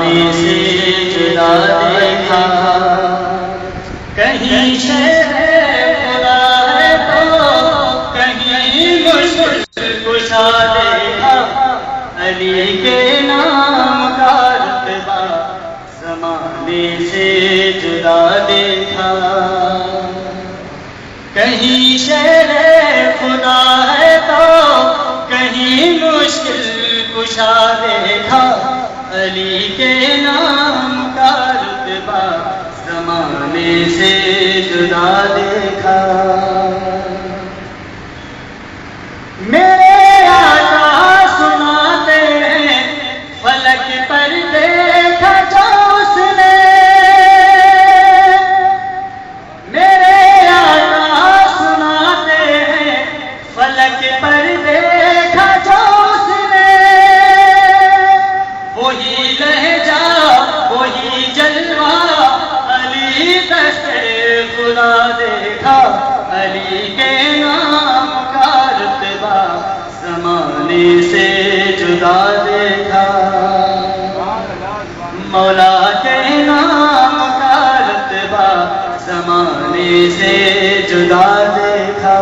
زمانے سے جدا دیکھا، کہیں شہر خدا ہے تو کہیں مشکل کشا دیکھا، علی کے نام کا رتبہ زمانے سے جدا دیکھا، کہیں شہر خدا ہے تو کہیں مشکل کشا دیکھا، علی کے نام کا رتبہ زمانے سے جدا دیکھا۔ میرے آقا سناتے ہیں فلک پر دیکھا جو اس نے، میرے آقا سناتے ہیں فلک پر دیکھا جو اس نے، وہی لہجہ وہی جلوہ علی دست خدا دیکھا، علی کے نام کا رتبہ زمانے سے جدا دیکھا، مولا کے نام کا رتبہ زمانے سے جدا دیکھا،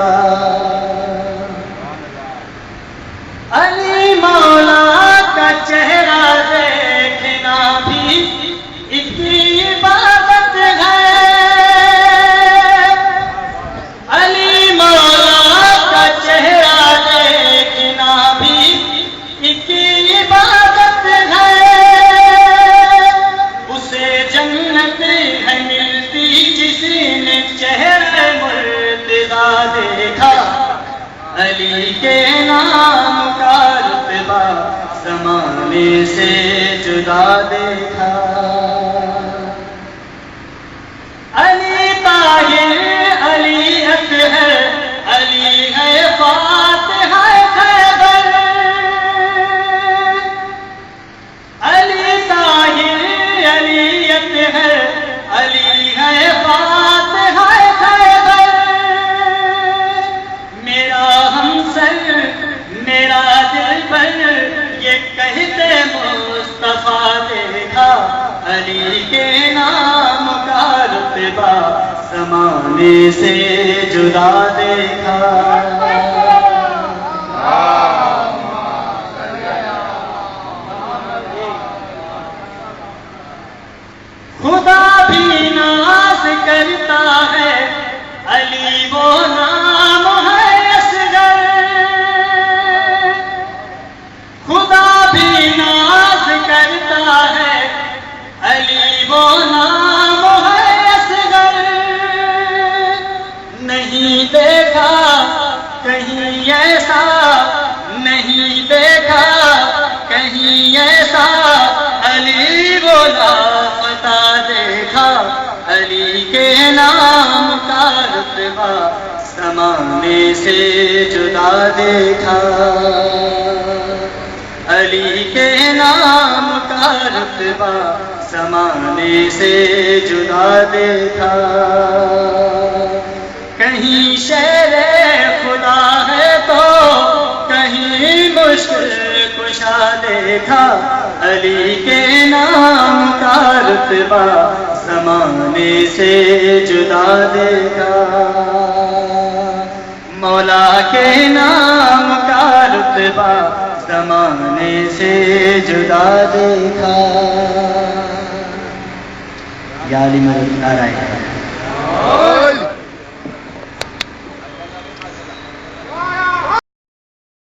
علی مولا کا چہرہ دیکھنا بھی ایک عبادت ہے، علی مولا کا چہرہ دیکھنا بھی ایک عبادت ہے، اسے جنت ہے ملتی جس نے چہرہ مرتضیٰ دیکھا، علی کے نام کا رتبہ زمانے سے جدا دیکھا، علی طاہر علی اطہر علی ہے فاتح خیبر، علی طاہر علی اطہر علی ہے فاتح خیبر، میرا ہمسر میرا دل بر یہ کہتے مصطفیٰ دیکھا، علی کے نام کا رتبہ زمانے سے جدا دیکھا، خدا بھی ناز کرتا ہے علی وہ نام ہے اصغر، خدا بھی ناز کرتا ہے علی وہ نام ہے اصغر، نہیں دیکھا کہیں ایسا نہیں دیکھا کہیں ایسا، علی وہ لاپتہ دیکھا، علی کے نام کا رتبہ زمانے سے جدا دیکھا، علی کے نام کا رتبہ زمانے سے جدا دیکھا، کہیں شہر خدا ہے تو کہیں مشکل کشا دیکھا، علی کے نام کا رتبہ زمانے سے جدا دیکھا، مولا کے نام کا رتبہ زمانے سے جدا دیکھا، یا علی مدد نعرہ